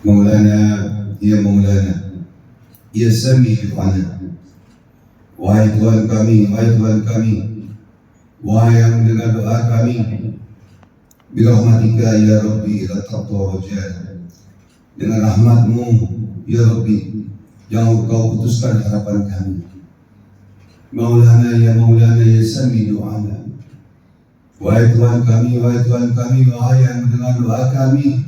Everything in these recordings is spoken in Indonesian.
Maulana, ya Maulana, ya Sami doana. Wahai Tuhan kami, wahai Tuhan kami, wahai yang mendengar doa kami, birahmatika ya Rabbi ila taqwa wajah. Dengan rahmatmu ya Rabbi, jangan kau putuskan harapan kami. Maulana ya Sami doana. Wahai Tuhan kami, wahai Tuhan kami, wahai yang mendengar doa kami,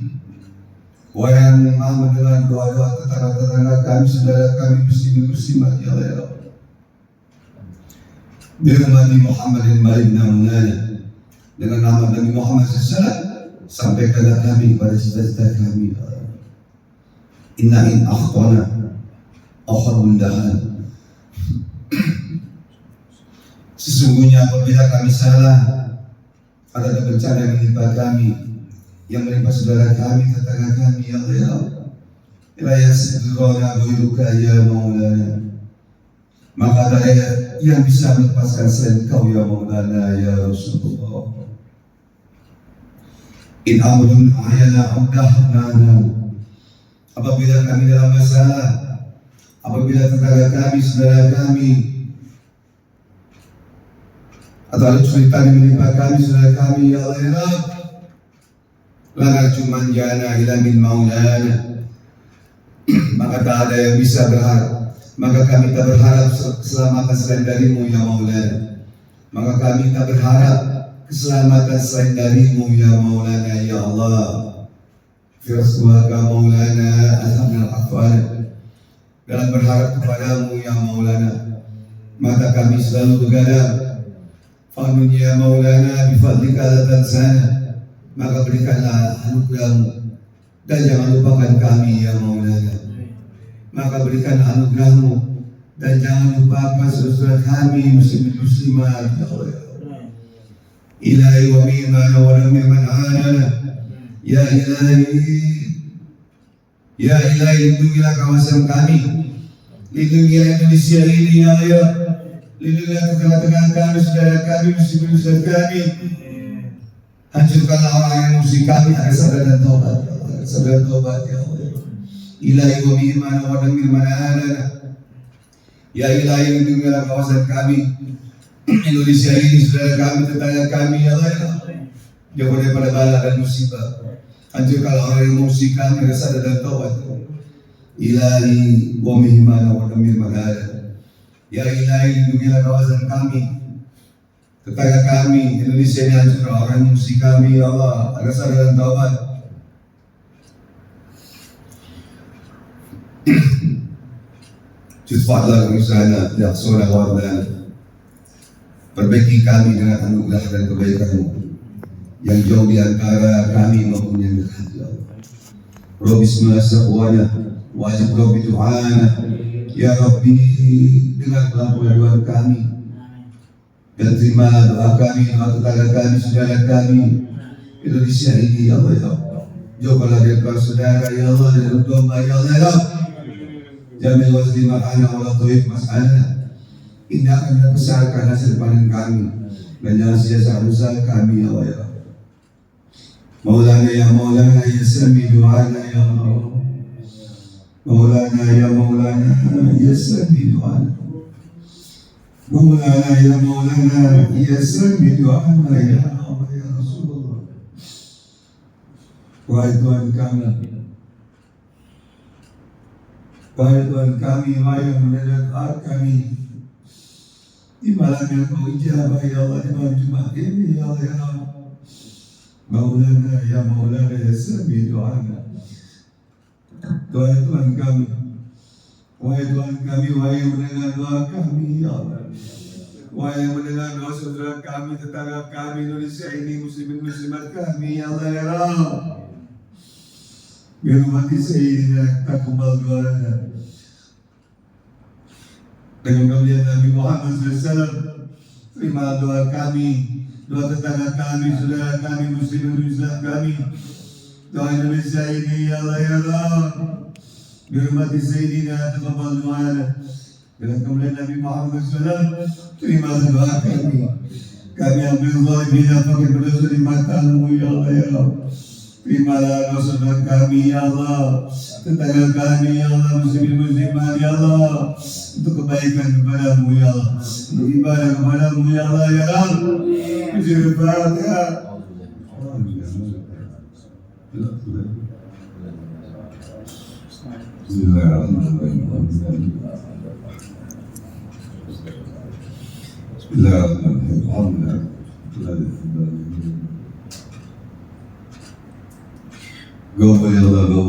wahai yang mendengar doa-doa tetangga-tetangga kami, saudara kami, muslimin-muslimat ya Allah ya Rabb. Birahmati Muhammadin Maridna Maulana, dengan nama Nabi Muhammad SAW, sampaikanlah kami pada cita-cita kami. Inna in akhtana akhabun dahan. Sesungguhnya apabila kami salah, ada bencana yang menimpa kami, yang menimpa saudara kami, tetangga kami, ya Allah ya Allah. La yasduruna ghairuka ya Maulana. Maka tak ada yang bisa melepaskan selain kau ya Maulana ya Rasulullah. In amrun ayana amdahnana. Apabila kami dalam masalah, apabila tetangga kami, saudara kami, atau ada cerita yang menimpa kami, saudara kami, ya Allah ya Rabb, lana cuman jana ila min Maulana. Maka tak ada yang bisa berharap, maka kami tak berharap keselamatan selain darimu ya Maulana. Maka kami tak berharap keselamatan selain darimu ya Maulana ya Allah. Firaswaka Maulana alhamdulillah afwan. Dalam berharap kepadamu ya Maulana, maka kami selalu begadang. Fa'amin ya Maulana bifadlika la tansana. Maka berikanlah anugerahmu dan jangan lupakan kami ya Maulana. Maka berikanlah anugerahmu dan jangan lupakan saudara kami muslimin muslimat ya Allah. Ilahi wa mimana wa lamman anana. Ya Ilahi, lindungilah kawasan kami, lindungilah Indonesia ini ya Allah. Lindungilah tetangga-tetangga kami, saudara kami, muslim-muslim kami. Hancurkanlah orang yang musuh kami, agar sadar dan taubat, sadar dan taubat ya Allah. Ilahi wa mimana wa lamman anana. Ya Ilahi, lindungilah kawasan kami, Indonesia ini, saudara kami, tetangga kami ya Allah. Jauh daripada bala dan musibah. Hancurkanlah orang yang musuh kami, agar sadar dan taubat. Ilahi wa mimana wa lamman anana. Ya Ilahi, lindungilah kawasan kami, tetangga kami, Indonesia ini, hancurkanlah orang yang musuh kami ya Allah, agar sadar dan taubat. Juzfa'lah usaha ya surah wardana. Perbaiki kami dengan anugerah dan kebaikan-Mu yang jauh di antara kami maupun yang dekat ya Allah. Rabbi semasawana wajib Rabbi Tuhan ya Rabbi, dengar pengakuan kami dan terima doa kami, doa tetangga kami, saudara kami Indonesia ini ya Allah ya Allah. Jauhkanlah dari para saudara ya Allah, dari domba ya Allah ya Allah. Jamil wasli makana wa latuhib mas'ana. Indahkan dan besarkan hasil panen kami, dan jangan sia-sia usaha kami ya Allah ya Allah. Maulana ya Sami doana ya Allah. Maulana ya Sami doana. Maulana ya Sami doana ya Allah ya Rasulullah. Wahai Tuhan kami, wahai Tuhan kami, wahai yang mendengar doa kami di malam yang Kau ijabah ya Allah, di malam Jumat ini ya Allah ya Allah. Maulana ya Sami doana. Wahai Tuhan kami, wahai Tuhan kami, wahai yang mendengar doa kami ya Allah. Wahai yang mendengar doa saudara kami, tetangga kami Indonesia ini, muslimin muslimat kami ya Allah ya Allah. Birahmati Sayyidina taqabbal du'ana. Dengan kemuliaan Nabi Muhammad SAW, terima doa kami, doa tetangga kami, saudara kami, muslimin muslimat kami, doa Indonesia ini ya Allah ya Allah. Birahmati Sayyidina taqabbal du'ana. Dengan kemuliaan Nabi Muhammad SAW, terima doa kami. Kami ambil zalimin, fakir berdosa di mata-Mu ya Allah ya Allah. terimalah dosa kami ya Allah, tetangga kami ya Allah, muslimin-muslimat ya Allah, untuk kebaikan kepadamu ya Allah, untuk ibadah kepadamu ya Allah ya Allah. Bismillahirrahmanirrahim. Go, ya Allah, go.